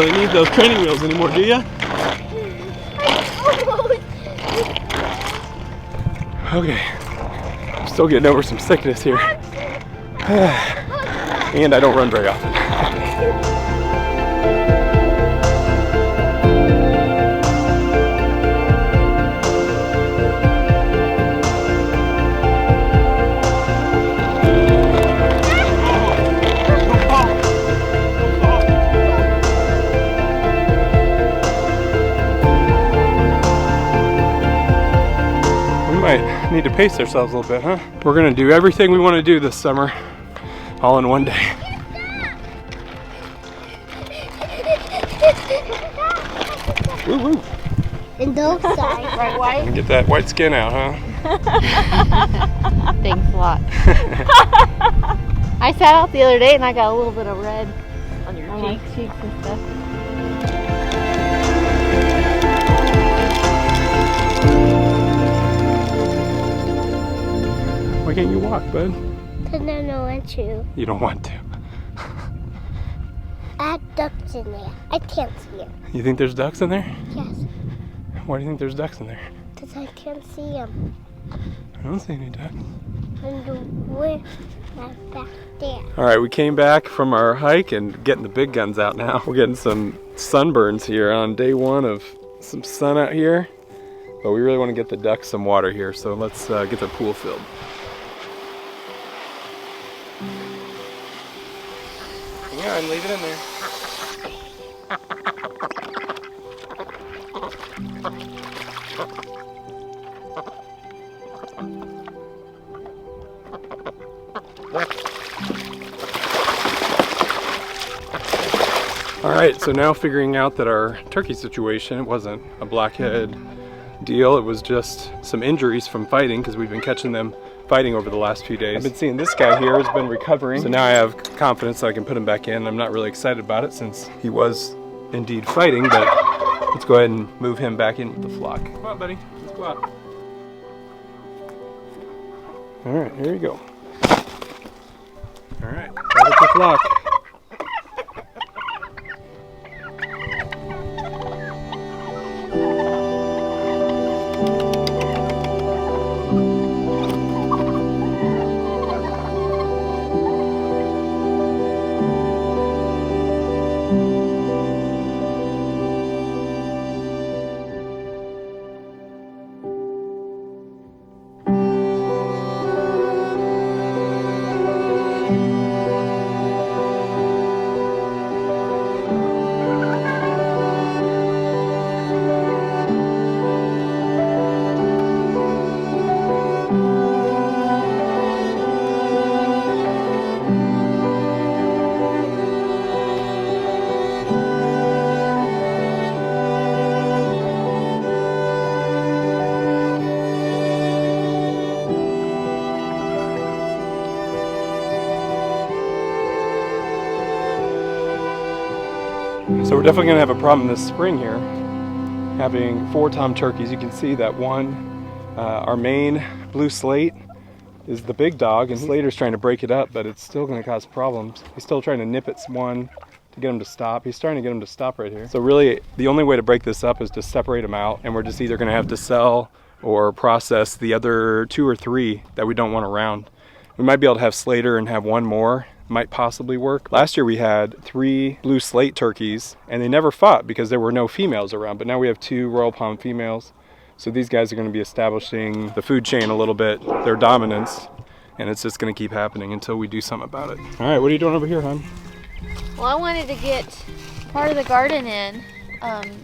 really need those training wheels anymore, do you? Okay, I'm still getting over some sickness here. And I don't run very often. Need to pace ourselves a little bit, huh? We're gonna do everything we want to do this summer, all in one day. Woo woo! And those sides. Right, White? Get that white skin out, huh? Thanks a lot. I sat out the other day and I got a little bit of red on your cheeks and stuff. Why can't you walk, bud? Because I don't want to. You don't want to. I have ducks in there. I can't see them. You think there's ducks in there? Yes. Why do you think there's ducks in there? Because I can't see them. I don't see any ducks. And we're back there. All right, we came back from our hike and getting the big guns out now. We're getting some sunburns here on day one of some sun out here. But we really want to get the ducks some water here, so let's get the pool filled. Yeah, and leave it in there. All right, so now figuring out that our turkey situation wasn't a blackhead deal, it was just some injuries from fighting because we've been catching them fighting over the last few days. I've been seeing this guy here has been recovering, so now I have confidence that I can put him back in. I'm not really excited about it since he was indeed fighting, but let's go ahead and move him back in with the flock. Come on, buddy, let's go out. All right, here you go. All right, out with the flock. So we're definitely gonna have a problem this spring here, having 4 tom turkeys. You can see that one, our main blue slate is the big dog, and Slater's trying to break it up, but it's still gonna cause problems. He's still trying to nip at one to get him to stop. He's trying to get him to stop right here. So really, the only way to break this up is to separate them out, and we're just either gonna have to sell or process the other 2 or 3 that we don't want around. We might be able to have Slater and have one more. Might possibly work. Last year we had 3 blue slate turkeys and they never fought because there were no females around, but now we have 2 Royal Palm females. So these guys are going to be establishing the food chain a little bit, their dominance, and it's just going to keep happening until we do something about it. All right, what are you doing over here, hon? Well, I wanted to get part of the garden in.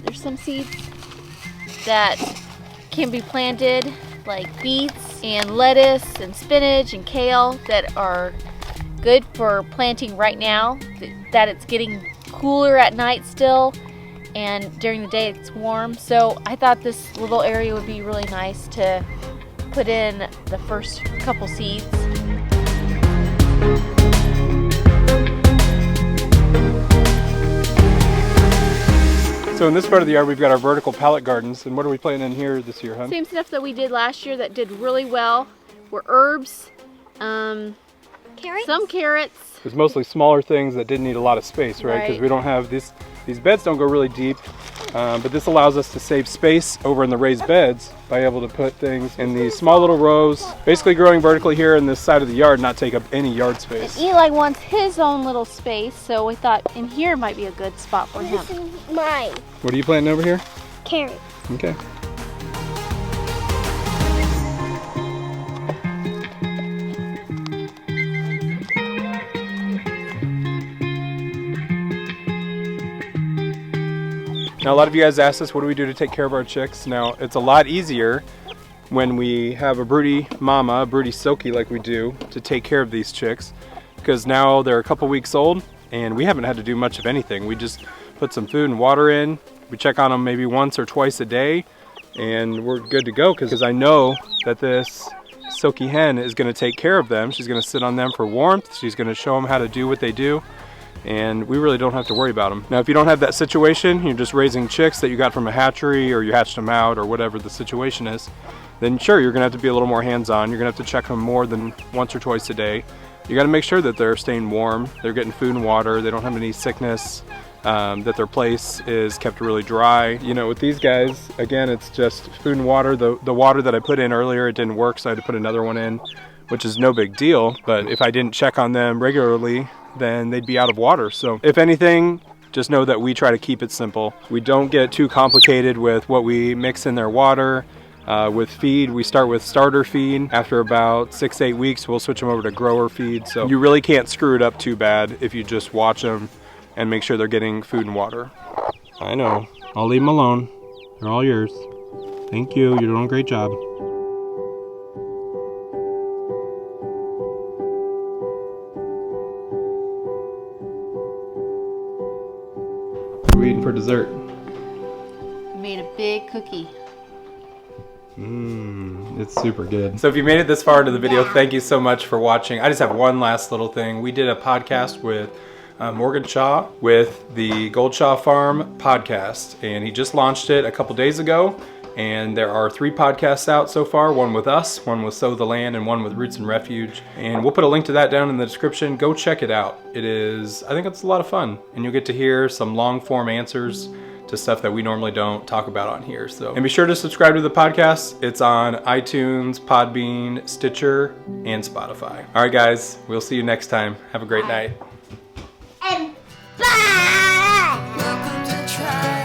There's some seeds that can be planted, like beets and lettuce and spinach and kale, that are good for planting right now, that it's getting cooler at night still, and during the day it's warm. So I thought this little area would be really nice to put in the first couple seeds. So in this part of the yard we've got our vertical pallet gardens, and what are we planting in here this year, huh? Same stuff that we did last year that did really well were herbs, Carrots? some carrots. There's mostly smaller things that didn't need a lot of space, right? Because Right. we don't have this These beds don't go really deep, but this allows us to save space over in the raised beds by able to put things in these small little rows, basically growing vertically here in this side of the yard, not take up any yard space. And Eli wants his own little space, so we thought in here might be a good spot for him. This is mine. What are you planting over here? Carrot. Okay. Now, a lot of you guys asked us, what do we do to take care of our chicks? Now, it's a lot easier when we have a broody mama, a broody silkie like we do, to take care of these chicks, because now they're a couple weeks old and we haven't had to do much of anything. We just put some food and water in. We check on them maybe once or twice a day and we're good to go, because I know that this silkie hen is going to take care of them. She's going to sit on them for warmth. She's going to show them how to do what they do. And we really don't have to worry about them. Now, if you don't have that situation, you're just raising chicks that you got from a hatchery or you hatched them out or whatever the situation is, then sure, you're gonna have to be a little more hands-on. You're gonna have to check them more than once or twice a day. You gotta make sure that they're staying warm, they're getting food and water, they don't have any sickness, that their place is kept really dry. You know, with these guys, again, it's just food and water. The water that I put in earlier, it didn't work, so I had to put another one in, which is no big deal. But if I didn't check on them regularly, then they'd be out of water. So if anything, just know that we try to keep it simple. We don't get too complicated with what we mix in their water. With feed, we start with starter feed. After about 6-8 weeks, we'll switch them over to grower feed. So you really can't screw it up too bad if you just watch them and make sure they're getting food and water. I know, I'll leave them alone. They're all yours. Thank you, you're doing a great job. What are we eating for dessert? We made a big cookie. It's super good. So if you made it this far into the video, thank you so much for watching. I just have one last little thing. We did a podcast with Morgan Shaw with the Gold Shaw Farm podcast, and he just launched it a couple days ago. And there are 3 podcasts out so far, one with us, one with Sow the Land, and one with Roots and Refuge. And we'll put a link to that down in the description. Go check it out. It is, I think it's a lot of fun. And you'll get to hear some long form answers to stuff that we normally don't talk about on here. So, and be sure to subscribe to the podcast. It's on iTunes, Podbean, Stitcher, and Spotify. All right, guys, we'll see you next time. Have a great night. And bye! Welcome to try.